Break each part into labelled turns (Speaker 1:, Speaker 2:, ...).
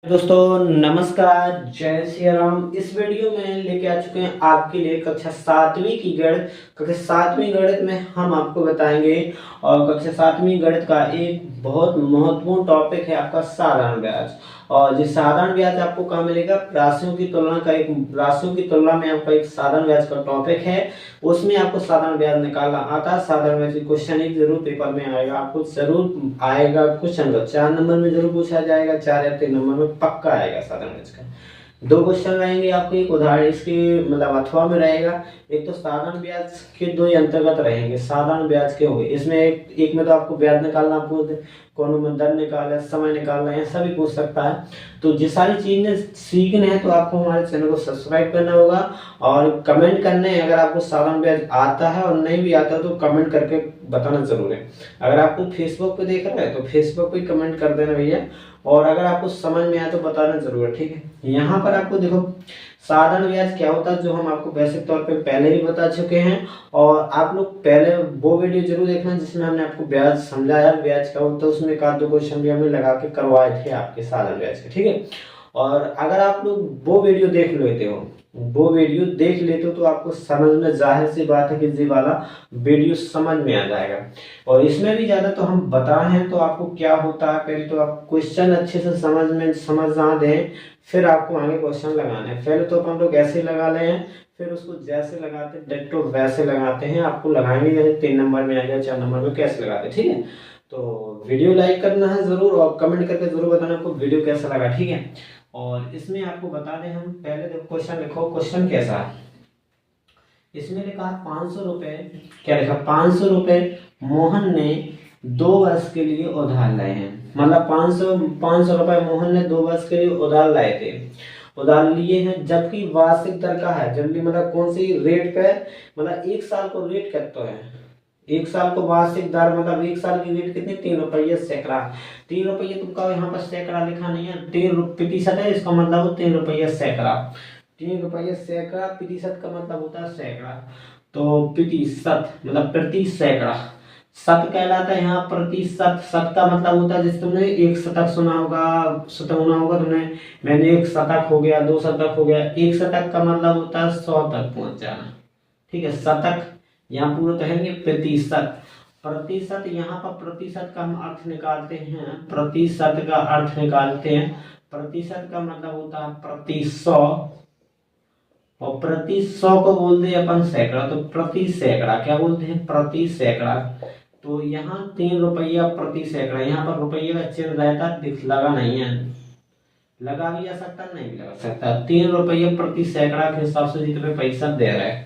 Speaker 1: दोस्तों नमस्कार, जय श्री राम। इस वीडियो में लेके आ चुके हैं आपके लिए कक्षा सातवीं की गणित। कक्षा सातवीं गणित में हम आपको बताएंगे और कक्षा सातवीं गणित का एक बहुत महत्वपूर्ण टॉपिक है आपका साधारण ब्याज। और जिस साधारण ब्याज आपको कहाँ मिलेगा? राशियों की तुलना का एक राशियों की तुलना में आपका एक साधारण ब्याज का टॉपिक है। उसमें आपको साधारण ब्याज निकालना आता है। साधारण ब्याज की क्वेश्चन एक जरूर पेपर में आएगा, आपको जरूर आएगा क्वेश्चन का 4 नंबर में जरूर पूछा जाएगा, 4 या 3 नंबर में पक्का आएगा साधारण ब्याज का। 2 क्वेश्चन रहेंगे आपको, एक उदाहरण इसके मतलब अथवा में रहेगा। एक तो साधारण ब्याज के 2 ही अंतर्गत रहेंगे। साधारण ब्याज के होंगे इसमें एक में तो आपको ब्याज निकालना पूछ कौन में दर निकालना, समय निकालना है, सभी पूछ सकता है। तो ये सारी चीजें सीखने हैं तो आपको हमारे चैनल को सब्सक्राइब करना होगा और कमेंट करने हैं। अगर आपको साधारण ब्याज आता है और नहीं भी आता तो कमेंट करके बताना जरूर है। अगर आपको फेसबुक पे देख रहे हैं तो फेसबुक पे कमेंट कर देना भैया, और अगर आपको समझ में आया तो बताना जरूर है, ठीक है। यहाँ पर आपको देखो साधारण ब्याज क्या होता है, जो हम आपको बेसिक तौर पे पहले ही बता चुके हैं। और आप लोग पहले वो वीडियो जरूर देखना जिसमें हमने आपको ब्याज समझाया, ब्याज क्या होता है। उसमें एक आध 2 क्वेश्चन भी हमने लगा के करवाए थे आपके साधारण ब्याज के, ठीक है। और अगर आप लोग वो वीडियो देख लेते हो तो आपको समझ में, जाहिर सी बात है कि ये वाला वीडियो समझ में आ जाएगा। और इसमें भी ज्यादा तो हम बताए हैं तो आपको क्या होता है, पहले तो आप क्वेश्चन अच्छे से समझना दें, फिर आपको आगे क्वेश्चन लगाने हैं। पहले तो हम लोग ऐसे लगा रहे हैं, फिर उसको जैसे लगाते हैं डिट्टो वैसे लगाते हैं। आपको लगाएंगे जैसे 3 नंबर में आ गया, 4 नंबर में कैसे लगाते हैं, ठीक है। तो वीडियो लाइक करना है जरूर और कमेंट करके जरूर बताना आपको वीडियो कैसा लगा, ठीक है। और इसमें आपको बता दें, हम पहले देखो क्वेश्चन लिखो, क्वेश्चन कैसा है। इसमें लिखा 500 रुपए, क्या लिखा? 500 रुपए मोहन ने 2 वर्ष के लिए उधार लाए हैं। मतलब 500 रुपए मोहन ने 2 वर्ष के लिए उधार लाए थे, उधार लिए हैं। जबकि वार्षिक दर का है जल्दी, मतलब कौन सी रेट पे, मतलब 1 साल को रेट कितना है, 1 साल को वार्षिक दर, मतलब 1 साल की रेट कितनी? 3 रुपये सैकड़ा। 3 रुपये तुमका यहाँ पर सैकड़ा लिखा नहीं है, 3 प्रतिशत है, इसका मतलब 3 रुपये सैकड़ा। 3 रुपये सैकड़ा, प्रतिशत का मतलब होता है सैकड़ा। तो प्रतिशत मतलब प्रति सैकड़ा, शत कहलाता है यहाँ प्रतिशत। शत का मतलब होता है, जैसे तुमने 1 शतक सुना होगा तुमने, मैंने 1 शतक हो गया, 2 शतक हो गया। 1 शतक का मतलब होता है 100 तक पहुंच जाना, ठीक है। शतक यहाँ पूरा कहेंगे प्रतिशत। प्रतिशत यहाँ पर प्रतिशत का हम अर्थ निकालते हैं, प्रतिशत का अर्थ निकालते हैं। प्रतिशत का मतलब होता है प्रति 100, और प्रति 100 को बोलते हैं अपन सैकड़ा। तो प्रति सैकड़ा क्या बोलते हैं? प्रति सैकड़ा। तो यहाँ 3 रुपया प्रति सैकड़ा, यहाँ पर रुपये का चिन्ह रहता लगा नहीं है, लगा भी जा सकता नहीं भी लगा सकता। 3 रुपये प्रति सैकड़ा के हिसाब से जितने पैसा दे रहे हैं,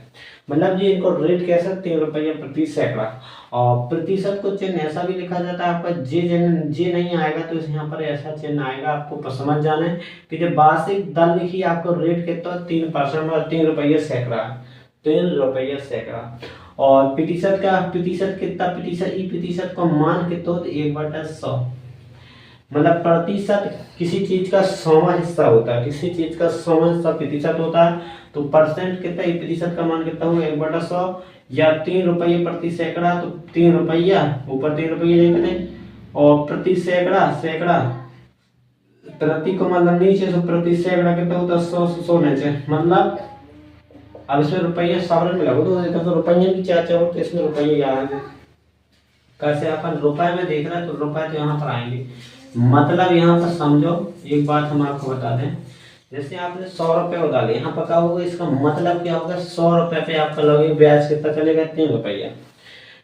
Speaker 1: मतलब जी इनको रेट कैसे? 3 रुपये प्रति सैकड़ा। और प्रतिशत को चिन्ह ऐसा भी लिखा जाता है आपका जे नहीं आएगा तो यहाँ पर ऐसा चिन्ह आएगा। आपको समझ जाना है कि जब वार्षिक दर लिखी आपको रेट कितना? 3% और 3 रुपये सैकड़ा, 3 रुपये सैकड़ा। और प्रतिशत का प्रतिशत कितना? प्रतिशत का मान कितना होता है? 1/100। मतलब प्रतिशत किसी चीज का 100वां हिस्सा होता है, किसी चीज का 100वां हिस्सा प्रतिशत होता है। तो परसेंट कितना? प्रतिशत का मान कितना हुआ? 1/100 या 3 रुपये प्रति सैकड़ा। तो 3 रुपया ऊपर 3 रुपये लिखते हैं, और प्रति सैकड़ा, सैकड़ा प्रति को मतलब नीचे, तो प्रति सैकड़ा कितना होता है? 100 नीचे। मतलब अब इसमें रुपये सवरण में लगो तो रुपये की चाचा हो, तो इसमें रुपये आएंगे। कैसे अपन रुपए में देख रहे हैं तो रुपए तो यहाँ पर आएंगे। मतलब यहाँ पर समझो, एक बात हम आपको बता दें, जैसे आपने 100 रुपए उधार लिया, यहाँ पर क्या होगा? इसका मतलब क्या होगा? 100 रुपए पे आपका लगेगा ब्याज कितना चलेगा? 3 रुपया।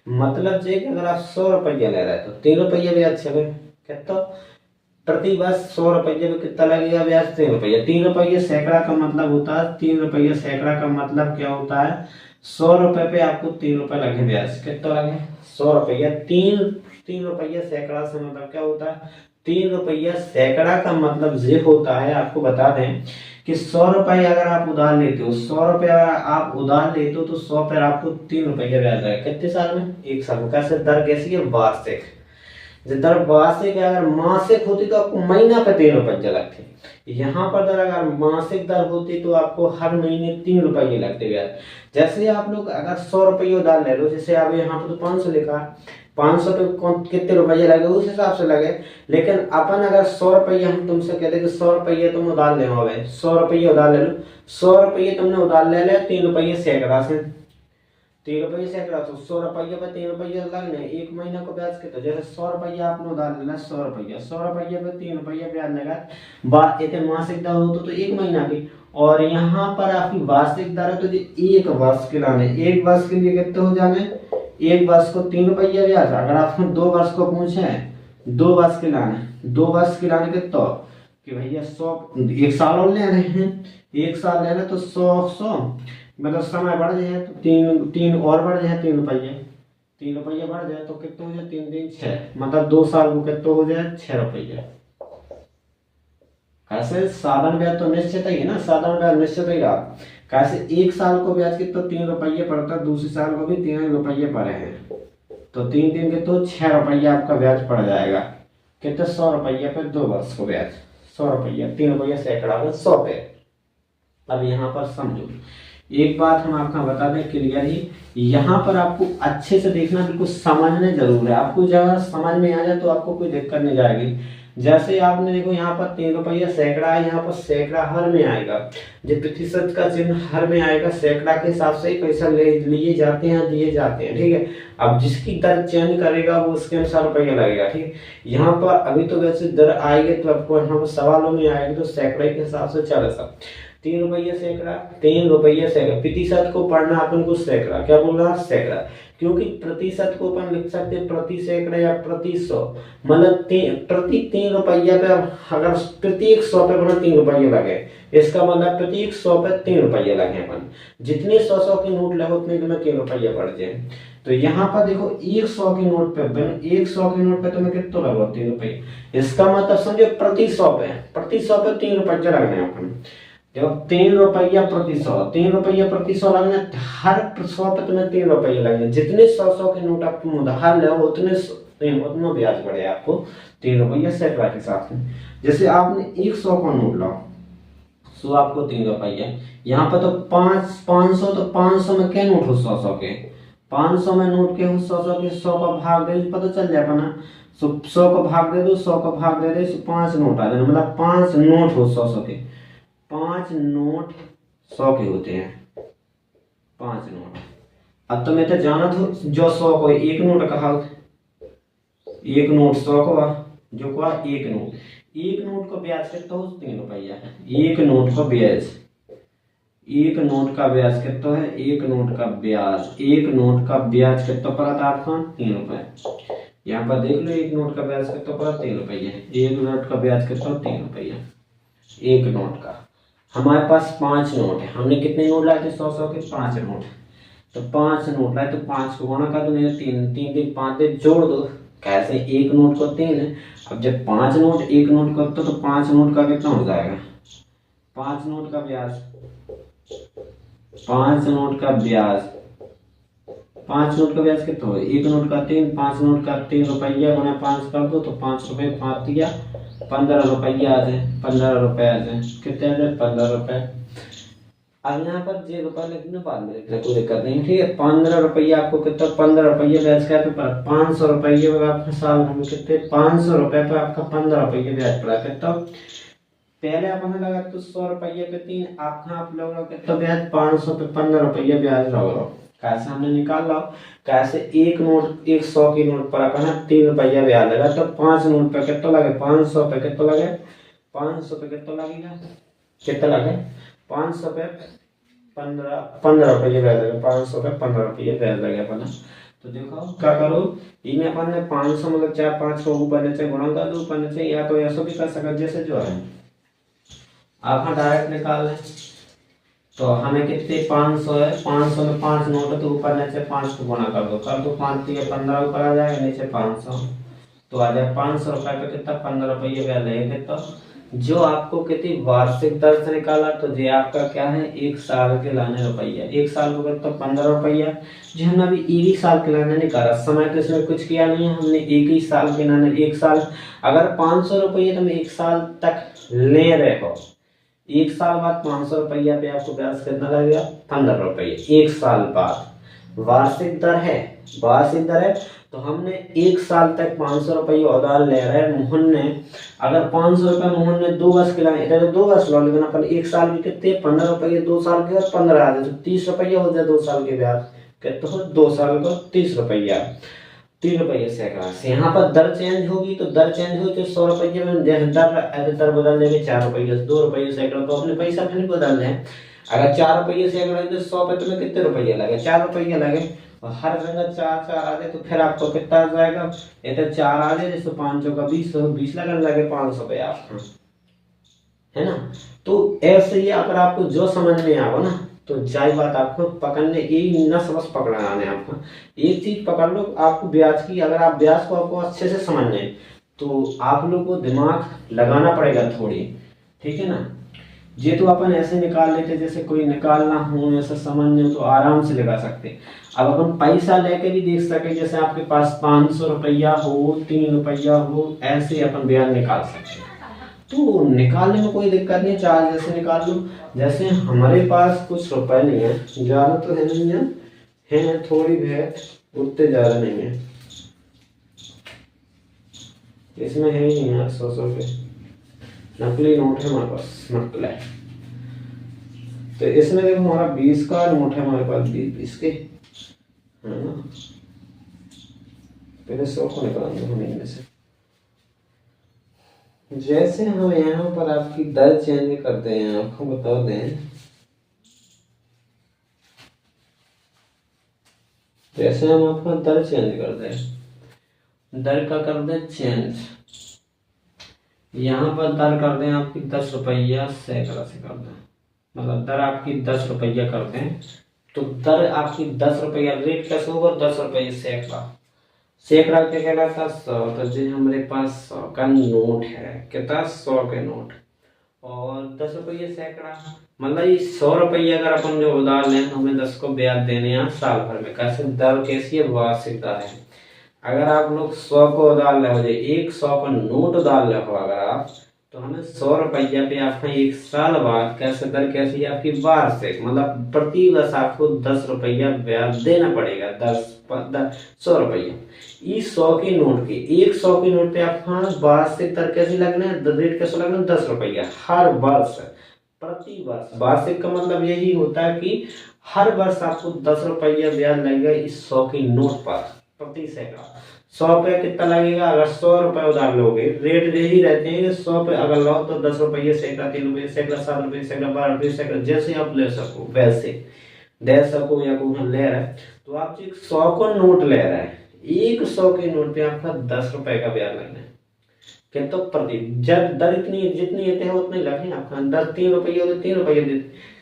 Speaker 1: मतलब जे कि अगर आप 100 रुपया ले रहे तो 3 रुपया ब्याज चले, कितना प्रति वर्ष 100 रुपये में कितना लगेगा ब्याज? 3 रुपया। 3 रुपये सैकड़ा का मतलब होता है, 3 रुपये सैकड़ा का मतलब क्या होता है? 100 रुपए पे आपको 3 रुपए लगे ब्याज, कितना लगे? 100 रुपया। 3 रुपया सैकड़ा से मतलब क्या होता है? 3 रुपया सैकड़ा का मतलब ये होता है, आपको बता दें कि 100 रुपये अगर आप उधार लेते हो, 100 रुपया आप उधार लेते हो तो 100 पर आपको 3 रुपया ब्याज आएगा। कितने साल में? 1 साल में। कैसे? दर कैसी है? वार्षिक। दर वार्षिक अगर मासिक होती तो आपको महीना पे 3 रुपये लगते। यहाँ पर दर अगर मासिक दर होती तो आपको हर महीने 3 रुपये लगते ब्याज। जैसे आप लोग अगर 100 रुपये उधार ले लो, जैसे आप यहाँ पर तो 500 लिखा है, 500 पे कितने रुपये लगे उस हिसाब से लगे। लेकिन अपन अगर 100 रुपये हम तुमसे कहते कि 100 रुपये तुम उधार ले हो, 100 रुपये उधार ले लो, 100 रुपये तुमने उधार ले लिया, 3 रुपये सैकड़ा से, 3 रुपये सैकड़ा, तो 100 रुपये पे 3 रुपये लगने, 1 महीना को ब्याज कितना, जैसे 100 रुपये आपने उधार लेना, 100 रुपये, 100 रुपये पे 3 रुपये ब्याज लगा, बात इतने मासिक दर हो तो 1 महीना की। और यहाँ पर आपकी वार्षिक दर है तो 1 वर्ष के लाने, 1 वर्ष के लिए कितने हो जाने, 1 वर्ष को 3 रुपये ब्याज। अगर आपने 2 वर्ष को पूछे, 2 वर्ष के लाने, 2 वर्ष के लाने कितना कि भैया 100, 1 साल और ले रहे हैं, 1 साल ले रहे तो 100 मतलब समय बढ़ जाए तो 3 और बढ़ जाए, 3 रुपये, 3 रुपये बढ़ जाए तो कितना हो जाए, 3 3 6, मतलब 2 साल को कितना हो जाए, 6 रुपये। कैसे साधारण ब्याज तो निश्चित ही है ना, साधारण ब्याज निश्चित ही रहा। कैसे 1 साल को ब्याज कितना 3 रुपये पड़ता है, दूसरे साल को भी 3 रुपये पड़े हैं, तो 3 3 के तो 6 रुपये आपका ब्याज पड़ जाएगा। कितने 100 रुपये पे 2 वर्ष को ब्याज, 100 रुपये, 3 रुपये सैकड़ा पे 100 पे। अब यहाँ पर समझो एक बात हम आपका बता दें क्लियर ही, यहाँ पर आपको अच्छे से देखना, बिल्कुल समझने जरूर है। आपको जब समझ में आ जाए तो आपको कोई दिक्कत नहीं जाएगी। जैसे आपने देखो यहाँ पर 3 रुपये सैकड़ा है, यहाँ पर सैकड़ा हर में आएगा, जो प्रतिशत का चिन्ह हर में आएगा, सैकड़ा के हिसाब से ही पैसा लिए जाते हैं, दिए जाते हैं, ठीक है। अब जिसकी दर चेंज करेगा वो उसके अनुसार रुपया लगेगा, ठीक है। यहाँ पर अभी तो वैसे दर आएगी तो आपको यहाँ पर सवालों में आएगी तो सैकड़े के हिसाब से चले सब। 3 रुपये सैकड़ा, 3 रुपये सैकड़ा, प्रतिशत को पढ़ना अपन को सैकड़ा, क्या बोल रहा है सैकड़ा, क्योंकि प्रतिशत को अपन लिख सकते हैं प्रति सैकड़ा या प्रति 100, मतलब प्रति 3 रुपये पे अगर प्रत्येक 100 पे अपन 3 रुपये लगे, इसका मतलब प्रत्येक 100 पे 3 रुपये लगे अपन, जितने 100 के नोट लगे उतने में 3 रुपये बढ़ जाए। तो यहाँ पर देखो 100 के नोट पे 100 के नोट पे तुम्हें कितना लगा 3 रुपये, इसका मतलब समझो प्रति 100 पे 3 रुपये लगने अपन। देखो 3 रुपया प्रति 100, 3 रुपया प्रति 100 लगना, हर 100 पे तुम्हें 3 रुपये लगने, जितने 100 के नोट आप उधार ले उतना ब्याज पड़े आपको 3 रुपया सैकड़ा के साथ में। जैसे आपने 100 का नोट लाओ, 100 आपको 3 रुपया, यहाँ पर तो 500 तो 500 में क्या नोट हो 100 के, 500 में नोट के हो 100 के, 100 का भाग दे पता चल जाए अपना, 100 का भाग दे दो, 100 का भाग दे दे, 5 नोट आ जाए, मतलब 5 नोट हो 100 के, 5 नोट 100 के होते हैं, 5 नोट। अब तो मैं तो जाना था जो 100 को 1 नोट कहा, 1 नोट 100 को जो को 1 नोट, 1 नोट को ब्याज कितना हो 3 रुपया, 1 नोट को ब्याज, 1 नोट का ब्याज कितना है, 1 नोट का ब्याज, 1 नोट का ब्याज कितना पड़ा था आपका 3 रुपये। यहाँ पर देख लो 1 नोट का ब्याज कितना पड़ा 3 रुपये, 1 नोट का ब्याज कितना 3 रुपये 1 नोट का। हमारे पास 5 नोट है, हमने कितने नोट लाए थे 100 के 5 नोट, तो 5 नोट लाए तो 5 को गुणा कर दो, नहीं 3 3 3 5 दे जोड़ दो, कैसे 1 नोट को 3 है। अब जब 5 नोट 1 नोट करते तो 5 नोट का कितना हो जाएगा, 5 नोट का ब्याज, 5 नोट का ब्याज, 5 नोट का ब्याज कितना हो, 1 नोट का 3, 5 नोट का 3 रुपया गुना 5 कर दो तो 5 रुपये 5 दिया 15 रुपये आ जाए, 15 रुपये आ जाए, कितने आ जाए 15 रुपये। अब यहाँ पर जे रुपये लिखने बाद में लिखने कोई दिक्कत नहीं, ठीक है। 15 रुपये आपको कितना 15 रुपये ब्याज का पे 500 रुपये आपका साल में कितने 500 रुपये पे आपका 15 रुपये ब्याज पड़ा कितना, पहले अपन लगा तो 100 रुपये पे 3, आप लोग कितना ब्याज 500 पे 15 रुपये ब्याज रहो, कैसे हमने निकाल लो, कैसे 1 नोट 100 की नोट पर अपना 3 रुपया ब्याज लगा, तो 5 नोट पे कितना लगे 500 पे कितना लगे, 500 पे कितना लगेगा, कितना लगे 500 पे 15 रुपये ब्याज लगे, 500 पे 15 रुपये ब्याज लगे अपना। तो देखो क्या करो, इनमें अपन ने 500 मतलब 4 5 को ऊपर नीचे गुणा कर दो, ऊपर नीचे, या तो ऐसा भी कर सकते जैसे जो है आप डायरेक्ट निकाल लें। तो हमें कितने 500 है, 500 में 5 नोट है तो ऊपर नीचे 5 को गुणा कर दो 5 दिए 15 ऊपर आ जाएगा, नीचे 500 तो आ जाए 500 रुपये पे कितना 15 रुपये ब्याज लगेगा। तो जो आपको कितनी वार्षिक दर से निकाला, तो ये आपका क्या है 1 साल के लाने रुपया, 1 साल को कितना 15 रुपया, जो हमने अभी 1 ही साल के लाने निकाला, समय तो इसमें कुछ किया नहीं है, हमने 1 ही साल के लाने, 1 साल अगर 500 रुपये तुम 1 साल तक ले रहे हो, 1 साल बाद 500 रुपया पे आपको ब्याज कितना लगेगा 15 रुपये 1 साल बाद, वार्षिक दर है, वार्षिक दर है। तो हमने 1 साल तक 500 रुपये उधार ले रहे हैं मोहन ने। अगर 500 रुपये मोहन ने 2 वर्ष के लिए, इधर 2 वर्ष लो, लेकिन अपन 1 साल के कितने 15 रुपये, 2 साल के और 15 आ जाए तो 30 रुपये हो जाए 2 साल के ब्याज। कहते हो 2 साल को 30 रुपया, 3 रुपये सैकड़ा से। यहाँ पर दर चेंज होगी, तो दर चेंज हुई तो 100 रुपये में दर बदल देंगे 4 रुपये, 2 रुपये सैकड़ा, तो अपने पैसा फिर बदल दें। अगर 4 रुपये सैकड़ा तो 100 पे तुम्हें कितने रुपये लगे, 4 रुपये लगे। और हर जगह 4 आ जाए तो फिर आपको कितना आ जाएगा, इधर 4 आ जाए जैसे 500 का 20 लगने लगे 500 रुपये आपका, है ना। तो ऐसे ही अगर आपको जो समझ में आओ ना, तो जाई बात आपको पकड़ने यही न सबक पकड़ना है। आपको एक चीज पकड़ लो, आपको ब्याज की, अगर आप ब्याज को आपको अच्छे से समझने तो आप लोग को दिमाग लगाना पड़ेगा थोड़ी, ठीक है ना। ये तो अपन ऐसे निकाल लेते, जैसे कोई निकालना हो ऐसा समझने हो तो आराम से लगा सकते। अब अपन पैसा लेके भी देख सके, जैसे आपके पास 500 रुपया हो, 3 रुपया हो, ऐसे अपन ब्याज निकाल सकते। तो निकालने में कोई दिक्कत नहीं, चार्ज जैसे निकाल लो। जैसे हमारे पास कुछ रुपए नहीं है, ज्यादा तो है नहीं है थोड़ी बहुत, उतने ज्यादा नहीं है, इसमें है ही नहीं यार 100 रुपये, नकली नोट है हमारे पास, नकल है। तो इसमें देखो हमारा 20 का नोट है हमारे पास, 20 के, है ना। पहले 100 को निकाल दो हम इनमें से। जैसे हम यहाँ पर आपकी दर चेंज करते हैं, आपको बता दें, जैसे हम आपका दर चेंज करते हैं, दर का कर दें चेंज, यहाँ पर दर कर दें आपकी 10 रुपया सैकड़ा से कर दें, मतलब दर आपकी 10 रुपया कर दें। तो दर आपकी 10 रुपया, रेट कैसे होगा 10 रुपये सैकड़ा, सैकड़ा क्या कहलाता 100। तो जो हमारे पास 100 का नोट है, कितना 100 के नोट, और 10 रुपये सैकड़ा, मतलब ये 100 रुपये अगर अपन जो उधार लें तो हमें 10 को ब्याज देने हैं साल भर में। कैसे दर कैसी है, वार्षिक दर है। अगर आप लोग 100 को उधार ले हो, 100 का नोट उधार ले हो अगर आप, तो हमें 100 रुपया पे आपका 1 साल बाद कैसे दर कैसी है आपकी वार्षिक, मतलब प्रति वर्ष आपको 10 रुपया ब्याज देना पड़ेगा, 100 रुपया। इस 100 के नोट के, 100 के नोट पे आपका वार्षिक दर कैसी लगना है, रेट कैसे लगना है 10 रुपया हर वर्ष, प्रति वर्ष। वार्षिक का मतलब यही होता है कि हर वर्ष आपको 10 रुपया ब्याज लगेगा इस 100 के नोट पर प्रति सैकड़ा। 100 पे कितना लगेगा, अगर 100 रुपए उधार लोगे, रेट यही रहते हैं कि 100 पे अगर लो तो 10 रुपये सैकड़ा, 3 रुपये सैकड़ा, 7 रुपये सैकड़ा, 12 रुपये सैकड़ा, जैसे आप ले सको वैसे दे सको, या कोई ले रहा है तो आप 100 को नोट ले रहा है, 100 के नोट पे आपका 10 रुपए का ब्याज लगना है। क्या तो प्रति जब दर इतनी जितनी है उतने लगे आपका, दर 3 रुपये हो तो 3 रुपये देते।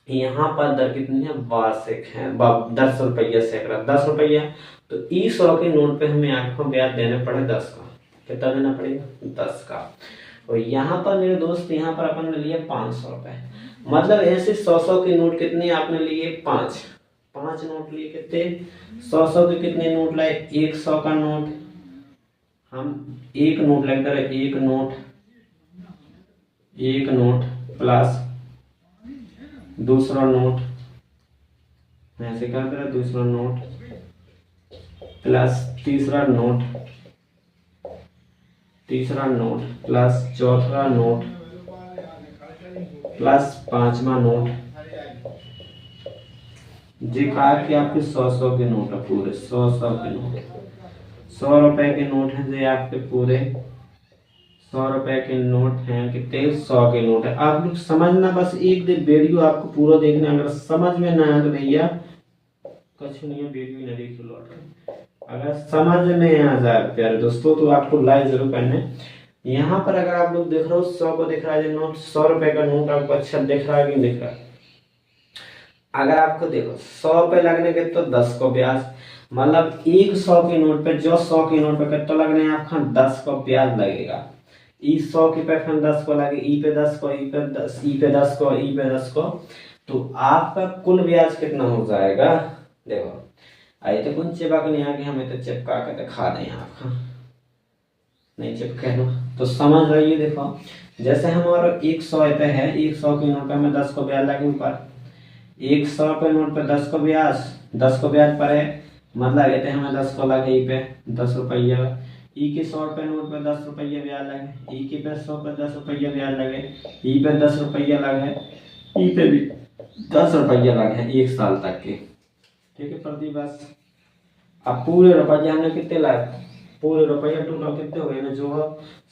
Speaker 1: यहाँ पर दर कितनी है, वार्षिक है, 10 रुपया सैकड़ा, 10 रुपया। तो 100 के नोट पे हमें आपको ब्याज देना पड़े 10 का, कितना देना पड़ेगा 10 का। और यहाँ पर मेरे दोस्त, यहाँ पर अपन ने लिए 500 रुपए, मतलब ऐसे 100 के नोट कितने आपने लिए, 5 नोट लिए, कितने 100 के कितने नोट लाए, 100 का नोट, हम एक नोट लेकर एक नोट प्लस दूसरा नोट, ऐसे कर दे रहा, दूसरा नोट प्लस तीसरा नोट प्लस चौथा नोट प्लस 5वां नोट। जी कहा कि आपके 100 के नोट है पूरे, 100 के नोट, 100 रुपए के नोट है जी आपके पूरे, 100 रुपए के नोट हैं, कितने 100 के नोट है। आप लोग समझना, बस एक वीडियो आपको पूरा देखना, अगर समझ में ना आए तो भैया कुछ नहीं है, वीडियो नहीं देख लो। अगर समझ में आ जाए प्यारे दोस्तों तो आपको लाइक जरूर करना। यहाँ पर अगर आप लोग देख रहे हो 100 को दिख रहा है नोट, 100 रुपए का नोट आपको अच्छा दिख रहा है कि नहीं दिख रहा है। अगर आपको देखो 100 पे लगने के तो 10 को ब्याज, मतलब 100 के नोट पे, जो 100 के नोट पे कितना लगने हैं आपका 10 को ब्याज लगेगा। ई 100 के पे 10 को लगे, ई पे 10 को, ई पे 10, ई पे 10 को, ई पे 10 को, तो आपका कुल ब्याज कितना हो जाएगा। देखो आई तो कौन चिपक नहीं आगे, हमें तो चिपका के दिखा दें आपका, नहीं चिपके तो समझ रही है। देखो जैसे हमारा 100 पे है, 100 के नोट पे हमें 10 को ब्याज लगे ऊपर, 100 पे नोट पे 10 को ब्याज, 10 को ब्याज पर है, मतलब कहते हैं हमें 10 को लगे ई पे 10 रुपया, ई के 100 रुपये नोट पे 10 रुपया ब्याज लगे, ई के पे 100 पे 10 रुपया ब्याज लगे, ई पे 10 रुपया लगे, ई पे भी 10 रुपया लगे 1 साल तक के। ठीक है प्रति वर्ष। अब पूरे रुपया हमने कितने लाए, पूरे रुपया टोटल कितने हो गए ना, जो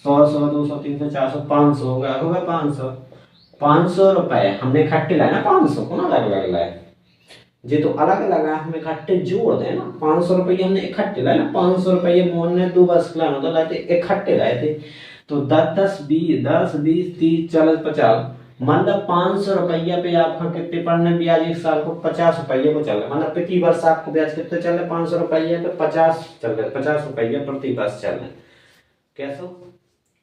Speaker 1: 100 100 200 300 400 500 हो गया 500 रुपए हमने इकट्ठे लाए ना, 500 को ना अलग अलग लाए, ये तो अलग अलग है, हमें इकट्ठे जोड़ दे ना। 500 रुपये हमने इकट्ठे लाए ना, 500 रुपये मोहन ने 2 वर्ष के लाए तो लाए थे, इकट्ठे लाए थे। तो 10 20 30 40 50, मतलब 500 रुपया पे आपका कितने पड़ने ब्याज, 1 साल को 50 रुपये को चल रहा है, मतलब प्रति वर्ष आपको ब्याज कितने चल रहे, 500 रुपये पे 50 चल रहे, 50 रुपया प्रति वर्ष चल रहे। कैसे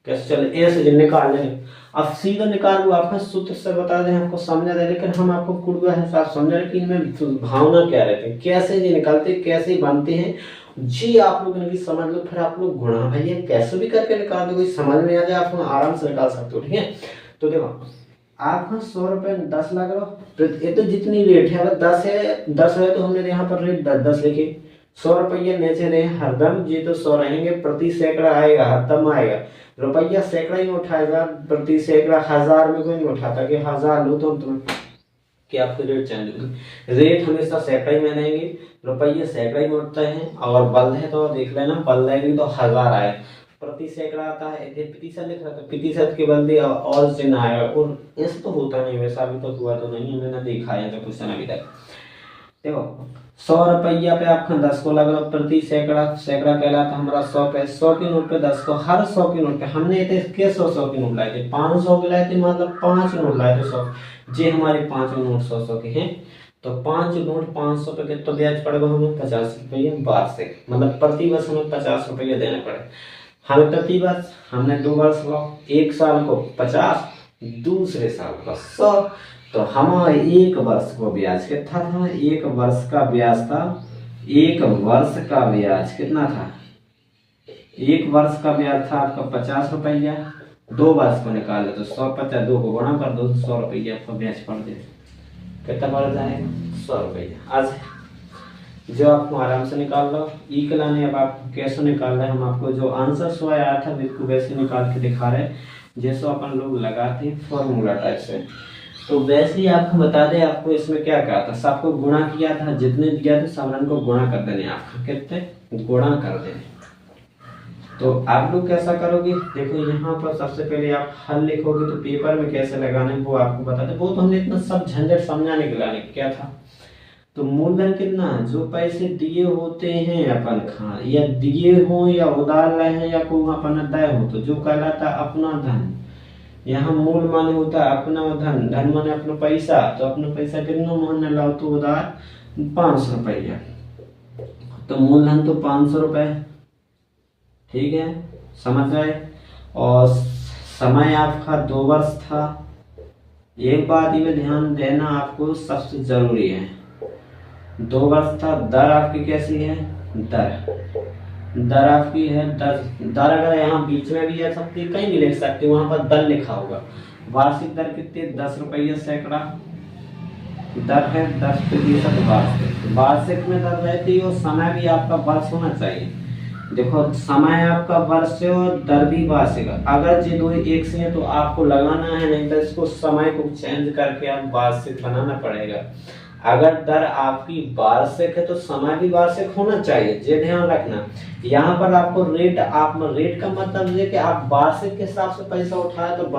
Speaker 1: चले, ऐसे निकाल लें। अब सीधा निकाल लो, आपका सूत्र से बता दें, आपको समझा दे, लेकिन हम आपको कुड़वा हिसाब समझा रहे कि इनमें भावना क्या रहती है, कैसे ये निकालते, कैसे बनते हैं, जी आप लोग इनकी समझ लो, फिर आप लोग गुणा भैया कैसे भी करके निकाल दो, कोई समझ में आ जाए आप आराम से निकाल सकते हो। ठीक है, तो देखो आपका 100 रुपये 10 लाख लो, ये तो जितनी रेट है, अगर 10 है तो हमने यहाँ पर रेट 10 लिखी, 100 रुपये नीचे रहे हरदम, जी तो 100 रहेंगे, प्रति सैकड़ा आएगा, हरदम आएगा, रुपया सैकड़ा ही उठाएगा, प्रति सैकड़ा 1000 में कोई नहीं उठाता कि 1000 लो तो तुम्हें कि आपके रेट चेंज होगी, रेट हमेशा सैकड़ा ही में रहेंगे, रुपये सैकड़ा ही में उठते हैं, और बल है तो देख लेना, बल रहेगी तो 1000 आए, प्रति सैकड़ा आता है, प्रतिशत लिख रहा था, प्रतिशत के बदले और चिन्ह आएगा, और ऐसा तो होता नहीं, वैसा अभी तक हुआ तो नहीं, मैंने देखा है तो क्वेश्चन अभी तक। देखो 100 रुपया पे आपका 10 को लग रहा, प्रति सैकड़ा, सैकड़ा कहलाता हमारा 100 पे, 100 के नोट पे 10 को, हर 100 के नोट पे हमने थे के 100 के नोट लाए थे, 500 के लाए थे, मतलब 5 नोट लाए थे 100, जे हमारे 5 नोट 100 के हैं, तो 5 नोट 500 पे कितना ब्याज पड़ेगा हमें, 50 रुपये वार्षिक, मतलब प्रति वर्ष हमें 50 रुपये देने पड़े हमें प्रति वर्ष। हमने 2 वर्ष लो, 1 साल को 50, दूसरे साल को 100, तो हमारे 1 वर्ष को ब्याज कितना था, 1 वर्ष का ब्याज था, 1 वर्ष का ब्याज कितना था, 1 वर्ष का ब्याज था आपका 50 रुपया, 2 वर्ष को निकाल लो तो 150, 2 को गुणा कर दो, 100 रुपया आपका ब्याज पड़ जाए, कितना पड़ जाएगा 100 रुपया। आज जो आपको आराम से निकाल लो, ई के लाने अब आपको कैसे निकाल रहे हैं, हम आपको जो आंसर सो आया था बिल्कुल वैसे निकाल के दिखा रहे हैं, जैसे अपन लोग लगाते हैं फॉर्मूला टाइप से। तो वैसे ही आपको बता दें, आपको इसमें क्या क्या था, सबको गुणा किया था, जितने दिया था सब रन को गुणा कर देने, आपको कितने गुणा कर देने। तो आप लोग कैसा करोगे, देखो यहाँ पर सबसे पहले आप हल लिखोगे, तो पेपर में कैसे लगाने वो आपको बता दें, वो तो हमने इतना सब झंझट समझाने के लाने क्या था। तो मूलधन कितना है, जो पैसे दिए होते हैं अपन खा, या दिए हो या उधार रहे हैं या कोई अपन दे हो, तो जो कहलाता अपना धन, यहाँ मूल माने होता है अपना धन, धन माने अपना पैसा, तो अपना पैसा कितना माने लाओ, तो उधार 500 रुपया, तो मूलधन तो 500 रुपए, ठीक है समझ गए। और समय आपका 2 वर्ष था, एक बात में ध्यान देना आपको सबसे जरूरी है, 2 वर्ष था, दर आपकी कैसी है, दर आपकी है, दर अगर यहाँ बीच में भी है सकती, कहीं भी लिख सकते हो, वहां पर दर लिखा होगा। वार्षिक दर कितनी, 10 रुपये सैकड़ा दर है, 10% वार्षिक, वार्षिक में दर रहती है, और समय भी आपका वर्ष होना चाहिए। देखो समय आपका वर्ष है और दर भी वार्षिक, अगर ये दो एक से है तो आपको लगाना है, नहीं तो इसको समय को चेंज करके आप वार्षिक बनाना पड़ेगा। अगर दर आपकी वार्षिक है तो समय भी वार्षिक होना चाहिए, ये ध्यान रखना। यहाँ पर आपको रेट, आप रेट का मतलब है कि आप वार्षिक के हिसाब से पैसा उठाए तो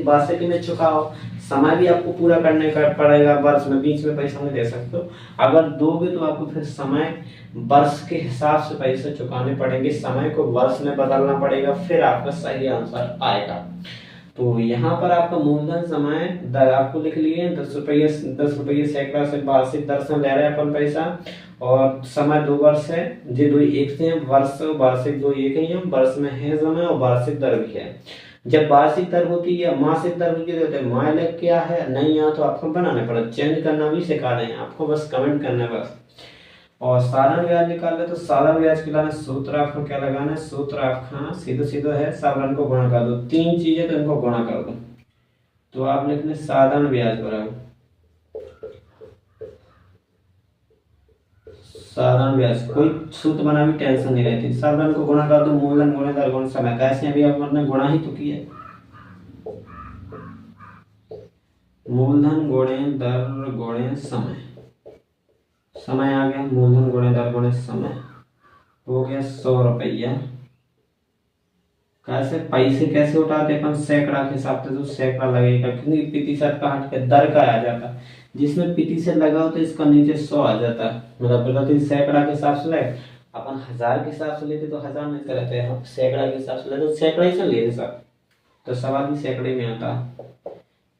Speaker 1: वार्षिक में चुकाओ, समय भी आपको पूरा करने का पड़ेगा, वर्ष में बीच में पैसा नहीं दे सकते हो। अगर दोगे तो आपको फिर समय वर्ष के हिसाब से पैसे चुकाने पड़ेंगे, समय को वर्ष में बदलना पड़ेगा, फिर आपका सही आंसर आएगा। तो यहाँ पर आपका मूलधन समय दर आपको लिख लिए 10 रुपये सैकड़ा से वार्षिक दर से ले रहे हैं अपन पैसा, और समय 2 वर्ष है, जे 2 एक से हैं, वर्ष वार्षिक 2 एक ही है, वर्ष में है समय और वार्षिक दर भी है। जब वार्षिक दर होती है, मासिक दर होती है, तो माइलक क्या है नहीं है तो आपको बनाना पड़ेगा, चेंज करना भी सिखा रहे हैं आपको, बस कमेंट करना है बस। और साधारण ब्याज निकाल ले तो साधारण ब्याज के लिए सूत्र आपको क्या लगाना है, सूत्र आपका सीधा है, साधारण को गुणा कर दो, 3 चीजें तो इनको गुणा कर दो, तो आप लिख लें साधारण ब्याज बराबर साधारण ब्याज कोई सूत्र बना भी टेंशन नहीं रहती। साधारण को गुणा कर दो मूलधन गुणे दर गुणे समय, कैसे अभी हमने गुणा ही तो किया। मूलधन गुणे दर गुणे समय, समय आ गया मूलधन गुणे दर गुणे समय हो गया 100 रुपया। कैसे पैसे कैसे उठाते अपन सैकड़ा के हिसाब से, तो सैकड़ा लगेगा क्योंकि प्रतिशत का हट के दर का आ जाता, जिसमें प्रतिशत लगा हो तो इसका नीचे 100 आ जाता, मतलब प्रति सैकड़ा के हिसाब से लगे। अपन 1000 के हिसाब से लेते तो 1000 नहीं रहते, हम सैकड़ा के हिसाब से लेते तो सैकड़ा ही से लेते सब, तो सवाल भी सैकड़े में आता।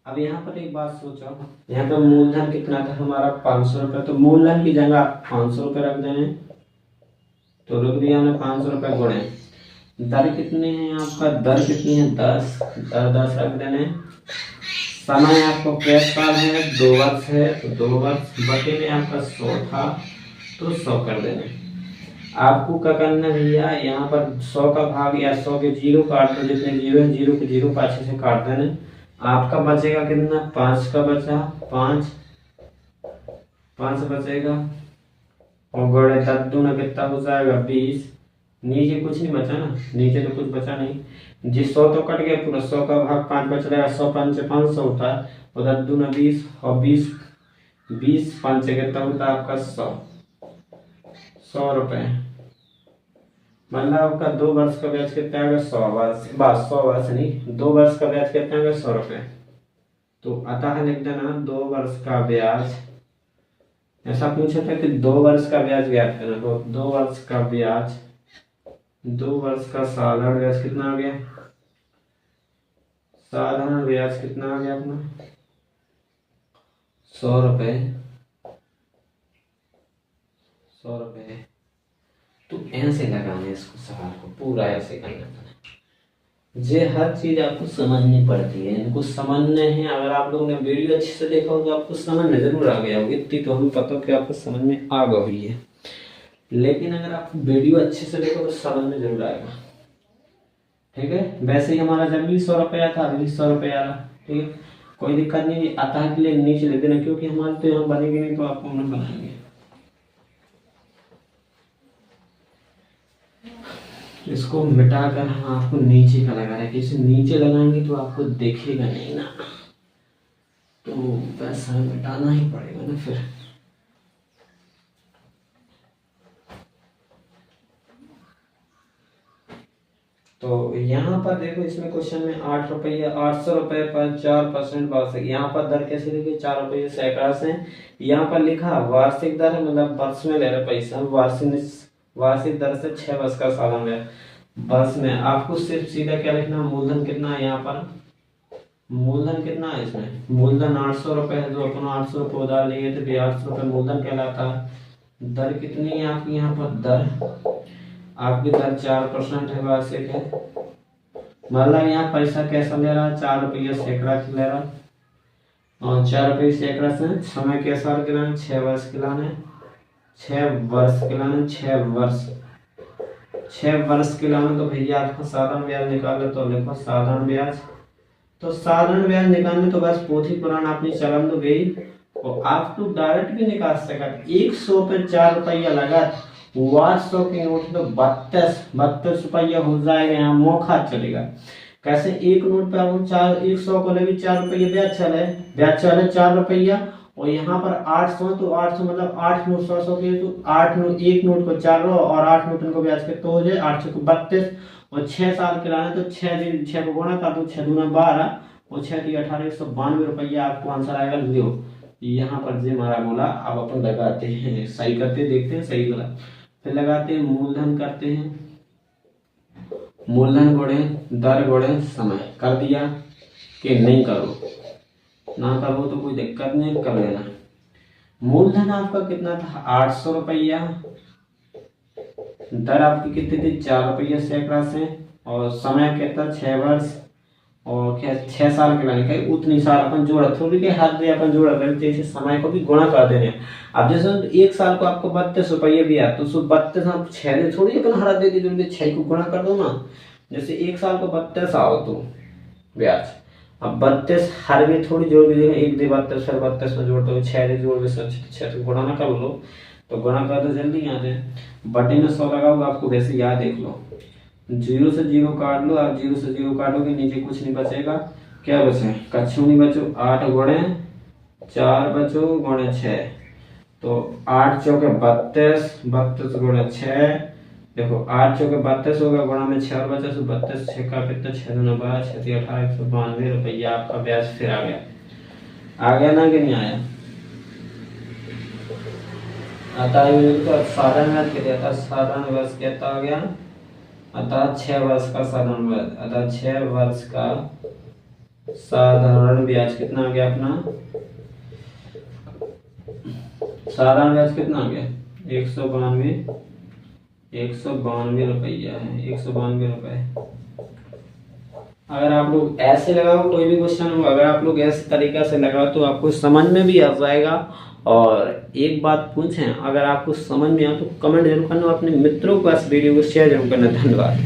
Speaker 1: अब यहाँ पर एक बात सोचो, यहाँ पर मूलधन कितना था हमारा 500 रुपये, तो मूलधन की जगह आप 500 रुपये रख देने, तो रुक दिया हमने 500 रुपये गुणे दर कितने हैं आपका, दर कितनी है 10, दर 10 रख देने। समय आपको कैश साल है 2 वर्ष है, तो 2 वर्ष बटे में आपका 100 था तो 100 कर देने। आपको क्या करना भैया, यहाँ पर 100 का भाग या 100 के जीरो काट दो, जितने जीरो है जीरो के जीरो को अच्छे से काट देने। आपका बचेगा कितना, 5 का बचा, 5 बचेगा और गड़े तब दूना कितना हो जाएगा 20, नीचे कुछ नहीं बचा ना, नीचे तो कुछ बचा नहीं, जिस 100 तो कट गया पूरा, 100 का भाग 5 बच रहा है, 100 5 से 500 होता है, उधर दूना 20 और 20 5 से कितना होता है आपका 100 रुपए, मतलब आपका 2 वर्ष का ब्याज कितना आएगा 100 वर्ष, बस 100 वर्ष नहीं 2 वर्ष का ब्याज कितना आएगा 100 रुपए। तो अतः लिख देना 2 वर्ष का ब्याज, ऐसा पूछा था कि 2 वर्ष का ब्याज ज्ञात करना, तो 2 वर्ष का ब्याज, 2 वर्ष का साधारण ब्याज कितना आ गया, साधारण ब्याज कितना आ गया अपना 100 रुपए, 100 रुपए। तो ऐसे लगाने इसको सवाल को पूरा ऐसे करना है, जे हर चीज आपको समझनी पड़ती है, इनको समझने हैं। अगर आप लोगों ने वीडियो अच्छे से देखा हो तो आपको समझ में जरूर आ गया होगा, इतनी तो हमें पता कि आपको समझ में आ गई है, लेकिन अगर आप वीडियो अच्छे से देखो तो समझ में जरूर आएगा। ठीक है, वैसे ही हमारा जब भी 100 रुपया था अभी 100 रुपया आ रहा, ठीक है, कोई दिक्कत नहीं, आता है के लिए नीचे लिख देना, क्योंकि हमारे तो यहाँ बनेगी नहीं तो आपको हम बनाएंगे। इसको मिटाकर हम आपको नीचे का लगा रहे हैं, किसी नीचे लगाएंगे तो आपको देखेगा नहीं ना, तो वैसा मिटाना ही पड़ेगा ना फिर। तो यहाँ पर देखो इसमें क्वेश्चन में 8 रुपया 800 रुपये पर 4% वार्षिक, यहाँ पर दर कैसे लिखी 4 रुपये सैकड़ा से, यहाँ पर लिखा वार्षिक दर मतलब वर्ष में ले रहे पैसा, वार्षिक दर से 6 वर्ष का साधन है वर्ष में। आपको सिर्फ सीधा क्या लिखना, मूलधन कितना है, यहाँ पर मूलधन कितना है, इसमें मूलधन 800 रुपये है, जो अपन 800 रुपये उधार लिए थे, 800 रुपये मूलधन कहलाता है। दर कितनी है आपकी, यहाँ पर दर आपकी दर 4% है वार्षिक है, मतलब यहाँ पैसा कैसा ले रहा है 4 रुपये सैकड़ा ले रहा, और 4 रुपये सैकड़ा से समय के साल के लाने 6 वर्ष के लाने, 6 वर्ष के लाने, 6 वर्ष के लाने। तो भैया आपको साधारण ब्याज निकाले तो लिखो साधारण ब्याज, तो साधारण ब्याज निकालने तो बस पोथी पुराण अपनी चलन तो गई, और आप तो डायरेक्ट भी निकाल सकते, 100 पे 4 रुपया लगा, 100 के नोट तो 32 रुपया हो जाएगा, यहाँ मौका चलेगा। कैसे एक नोट पे हम 100 को लगे 4 रुपया ब्याज चले 4 रुपया, और यहाँ पर 800 तो 800 मतलब 8 नोट 100 के, तो 8 नोट एक नोट को 4 और 8 नोट को ब्याज कितना हो जाए 800 को 32, और 6 साल के लाने तो 6 को गुणा कर दो, 6 दूना 12 और 6 × 18 192 रुपया आपको आंसर आएगा। लो यहाँ पर जे हमारा बोला, अब अपन लगाते हैं सही करते देखते हैं सही गलत, फिर लगाते हैं मूलधन करते हैं, मूलधन गुणे दर गुणे समय, कर दिया कि नहीं करो, ना करो तो कोई दिक्कत नहीं कर लेना। मूलधन आपका कितना था 800 रुपया, दर आपकी कितनी थी 4 रुपया सैकड़ा से, और समय कितना 6 वर्ष, और क्या 6 साल के लाने का उतनी साल अपन जोड़ा, थोड़ी के हाथ में अपन जोड़ा करते जैसे समय को भी गुणा कर देने। अब जैसे 1 साल को आपको 32 रुपये भी आया, तो 32 आप 6 थोड़ी अपन हरा दे दी, 6 को गुणा कर दो ना, जैसे 1 साल को 32 आओ तो ब्याज, अब 32 हर में थोड़ी जोड़ भी देगा, 1 दे 32 फिर 32 में जोड़ दो, 6 दे जोड़ भी 6 तो गुणा ना कर लो, तो गुणा कर तो जल्दी यहाँ से, बटे में 100 लगाओगे आपको वैसे याद देख लो, 0 से 0 काट लो, आप 0 से 0 काटोगे नीचे कुछ नहीं बचेगा, क्या बचे कच्छू नहीं बचो, 8 गुणे 4 बचो गुणे 6, तो 8 चौके 32, 32 गुणे 6, देखो 8 चौके 32 होगा, गुणा में 6 और बचा, तो 32 6 का कितना 6 दूना 12 6 3 18 192 रुपया आपका ब्याज फिर आ गया ना कि नहीं आया? आता है तो साधारण ब्याज कितना आता, साधारण वर्ष कितना आ गया, अतः 6 वर्ष का साधारण ब्याज, अतः 6 वर्ष का साधारण ब्याज कितना आ गया अपना, साधारण ब्याज कितना आ गया 192 रुपया है, 192 रुपए। अगर आप लोग ऐसे लगाओ कोई भी क्वेश्चन हो, अगर आप लोग ऐसे तरीका से लगाओ तो आपको समझ में भी आ जाएगा। और एक बात पूछें, अगर आपको समझ में आए तो कमेंट जरूर करना, अपने मित्रों को इस वीडियो को शेयर जरूर करना। धन्यवाद।